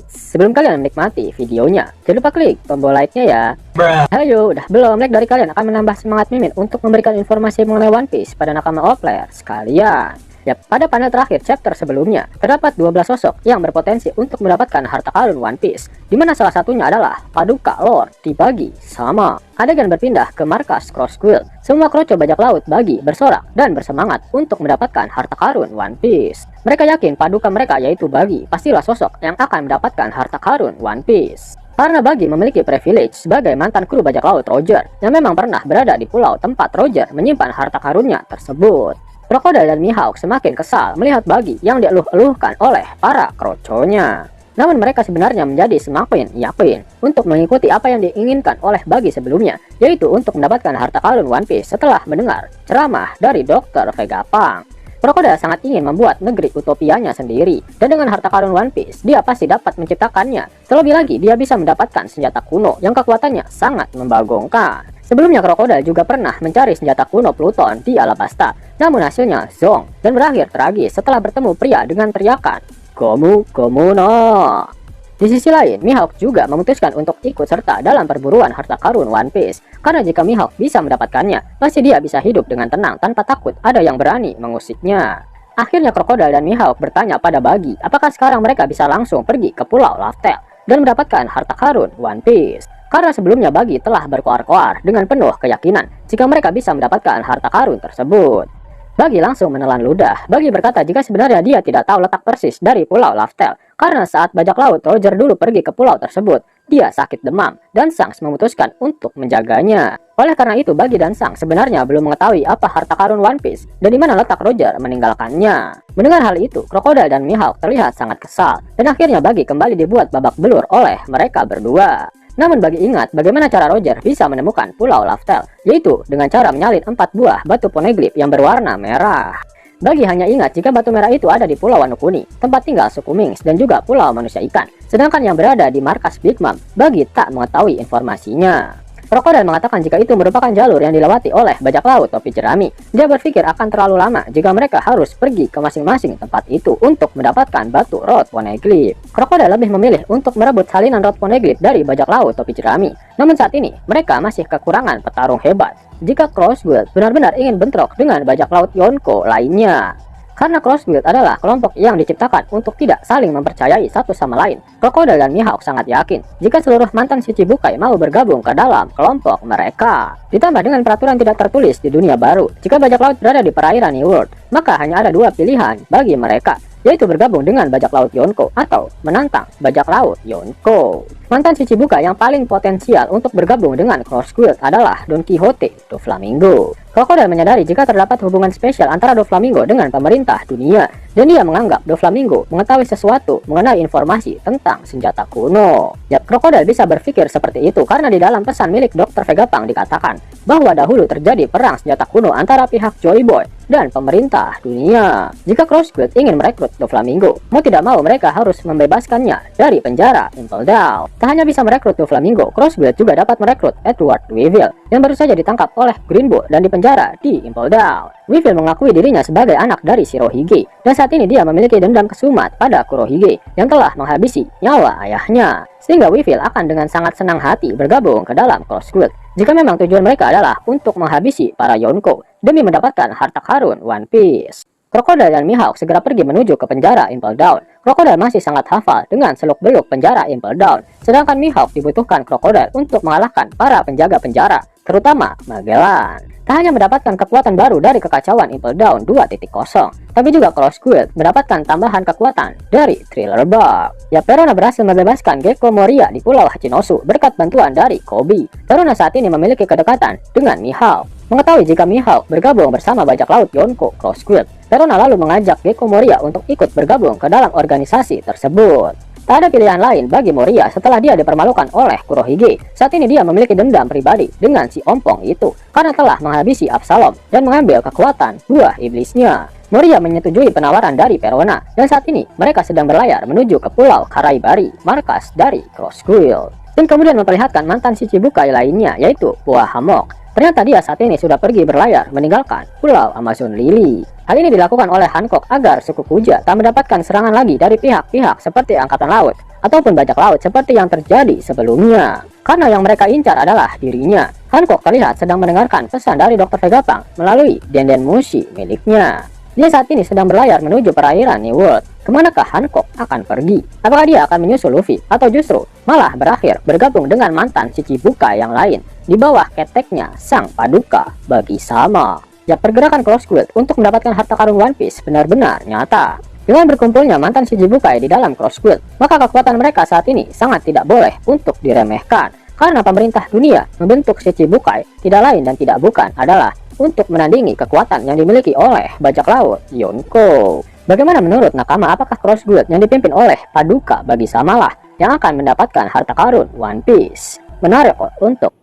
Sebelum kalian menikmati videonya, jangan lupa klik tombol like-nya ya. Ayo, udah belum? Like dari kalian akan menambah semangat Mimin untuk memberikan informasi mengenai One Piece pada nakama all player sekalian. Ya, pada panel terakhir chapter sebelumnya, terdapat 12 sosok yang berpotensi untuk mendapatkan harta karun One Piece, di mana salah satunya adalah Paduka Lord dibagi sama. Adegan berpindah ke markas Cross Guild. Semua kroco bajak laut bagi bersorak dan bersemangat untuk mendapatkan harta karun One Piece. Mereka yakin paduka mereka yaitu Bagi pastilah sosok yang akan mendapatkan harta karun One Piece. Karena Bagi memiliki privilege sebagai mantan kru bajak laut Roger yang memang pernah berada di pulau tempat Roger menyimpan harta karunnya tersebut. Crocodile dan Mihawk semakin kesal melihat Bagi yang dieluh-eluhkan oleh para kroconya. Namun mereka sebenarnya menjadi semakin yakin untuk mengikuti apa yang diinginkan oleh Bagi sebelumnya, yaitu untuk mendapatkan harta karun One Piece setelah mendengar ceramah dari Dr. Vegapunk. Crocodile sangat ingin membuat negeri utopianya sendiri, dan dengan harta karun One Piece, dia pasti dapat menciptakannya. Terlebih lagi, dia bisa mendapatkan senjata kuno yang kekuatannya sangat membagongkan. Sebelumnya Crocodile juga pernah mencari senjata kuno Pluton di Alabasta, namun hasilnya zonk dan berakhir tragis setelah bertemu pria dengan teriakan Gomu Gomu no. Di sisi lain, Mihawk juga memutuskan untuk ikut serta dalam perburuan harta karun One Piece, karena jika Mihawk bisa mendapatkannya, pasti dia bisa hidup dengan tenang tanpa takut ada yang berani mengusiknya. Akhirnya Crocodile dan Mihawk bertanya pada Bagi, apakah sekarang mereka bisa langsung pergi ke Pulau Laftel dan mendapatkan harta karun One Piece. Karena sebelumnya Bagi telah berkoar-koar dengan penuh keyakinan jika mereka bisa mendapatkan harta karun tersebut. Bagi langsung menelan ludah. Bagi berkata jika sebenarnya dia tidak tahu letak persis dari Pulau Laftel, karena saat bajak laut Roger dulu pergi ke pulau tersebut, dia sakit demam dan Shanks memutuskan untuk menjaganya. Oleh karena itu Bagi dan Shanks sebenarnya belum mengetahui apa harta karun One Piece dan di mana letak Roger meninggalkannya. Mendengar hal itu, Crocodile dan Mihawk terlihat sangat kesal dan akhirnya Bagi kembali dibuat babak belur oleh mereka berdua. Namun Bagi ingat bagaimana cara Roger bisa menemukan Pulau Laftel, yaitu dengan cara menyalin 4 buah batu poneglyph yang berwarna merah. Bagi hanya ingat jika batu merah itu ada di Pulau Wano Kuni, tempat tinggal suku Minks dan juga Pulau Manusia Ikan. Sedangkan yang berada di markas Big Mom, Bagi tak mengetahui informasinya. Crocodile mengatakan jika itu merupakan jalur yang dilewati oleh bajak laut topi jerami. Dia berpikir akan terlalu lama jika mereka harus pergi ke masing-masing tempat itu untuk mendapatkan batu Rod Poneglyph. Crocodile lebih memilih untuk merebut salinan Rod Poneglyph dari bajak laut topi jerami. Namun saat ini, mereka masih kekurangan petarung hebat jika Cross Guild benar-benar ingin bentrok dengan bajak laut Yonko lainnya. Karena Cross Guild adalah kelompok yang diciptakan untuk tidak saling mempercayai satu sama lain, Crocodile dan Mihawk sangat yakin jika seluruh mantan Shichibukai mau bergabung ke dalam kelompok mereka. Ditambah dengan peraturan tidak tertulis di dunia baru, jika bajak laut berada di perairan New World, maka hanya ada dua pilihan bagi mereka, yaitu bergabung dengan bajak laut Yonko atau menantang bajak laut Yonko. Mantan Shichibukai yang paling potensial untuk bergabung dengan Cross Guild adalah Don Quixote Doflamingo. Crocodile menyadari jika terdapat hubungan spesial antara Doflamingo dengan pemerintah dunia, dan dia menganggap Doflamingo mengetahui sesuatu mengenai informasi tentang senjata kuno. Ya, Crocodile bisa berpikir seperti itu karena di dalam pesan milik Dr. Vegapunk dikatakan bahwa dahulu terjadi perang senjata kuno antara pihak Joy Boy dan pemerintah dunia. Jika Cross Guild ingin merekrut Doflamingo, mau tidak mau mereka harus membebaskannya dari penjara Impel Down. Tak hanya bisa merekrut Doflamingo, Cross Guild juga dapat merekrut Edward Weevil yang baru saja ditangkap oleh Green Bull dan dipenjara di Impel Down. Weevil mengakui dirinya sebagai anak dari Shirohige, dan saat ini dia memiliki dendam kesumat pada Kurohige yang telah menghabisi nyawa ayahnya. Sehingga Weevil akan dengan sangat senang hati bergabung ke dalam Cross Guild jika memang tujuan mereka adalah untuk menghabisi para Yonko demi mendapatkan harta karun One Piece. Crocodile dan Mihawk segera pergi menuju ke penjara Impel Down. Crocodile masih sangat hafal dengan seluk-beluk penjara Impel Down, sedangkan Mihawk dibutuhkan Crocodile untuk mengalahkan para penjaga penjara, terutama Magellan. Tak hanya mendapatkan kekuatan baru dari kekacauan Impel Down 2.0, tapi juga Cross Guild mendapatkan tambahan kekuatan dari Thriller Bark. Ya, Perona berhasil membebaskan Gecko Moria di Pulau Hachinosu berkat bantuan dari Kobe. Perona saat ini memiliki kedekatan dengan Mihawk. Mengetahui jika Mihawk bergabung bersama bajak laut Yonko Cross Guild, Perona lalu mengajak Gecko Moria untuk ikut bergabung ke dalam organisasi tersebut. Tak ada pilihan lain bagi Moria setelah dia dipermalukan oleh Kurohige. Saat ini dia memiliki dendam pribadi dengan si ompong itu karena telah menghabisi Absalom dan mengambil kekuatan buah iblisnya. Moria menyetujui penawaran dari Perona dan saat ini mereka sedang berlayar menuju ke Pulau Karaibari, markas dari Cross Guild. Dan kemudian memperlihatkan mantan Shichibukai lainnya yaitu Puah Hamok. Ternyata dia saat ini sudah pergi berlayar meninggalkan Pulau Amazon Lily. Hal ini dilakukan oleh Hancock agar suku Kuja tak mendapatkan serangan lagi dari pihak-pihak seperti Angkatan Laut ataupun bajak laut seperti yang terjadi sebelumnya. Karena yang mereka incar adalah dirinya. Hancock terlihat sedang mendengarkan pesan dari Dr. Vegapunk melalui Denden Mushi miliknya. Dia saat ini sedang berlayar menuju perairan New World. Kemanakah Hancock akan pergi? Apakah dia akan menyusul Luffy atau justru malah berakhir bergabung dengan mantan Shichibukai yang lain di bawah keteknya Sang Paduka bagi sama? Ya, pergerakan Cross Guild untuk mendapatkan harta karun One Piece benar-benar nyata. Dengan berkumpulnya mantan Shichibukai di dalam Cross Guild, maka kekuatan mereka saat ini sangat tidak boleh untuk diremehkan. Karena pemerintah dunia membentuk Shichibukai tidak lain dan tidak bukan adalah untuk menandingi kekuatan yang dimiliki oleh bajak laut Yonko. Bagaimana menurut Nakama, apakah Cross Guild yang dipimpin oleh Paduka bagi samalah yang akan mendapatkan harta karun One Piece? Menarik kok untuk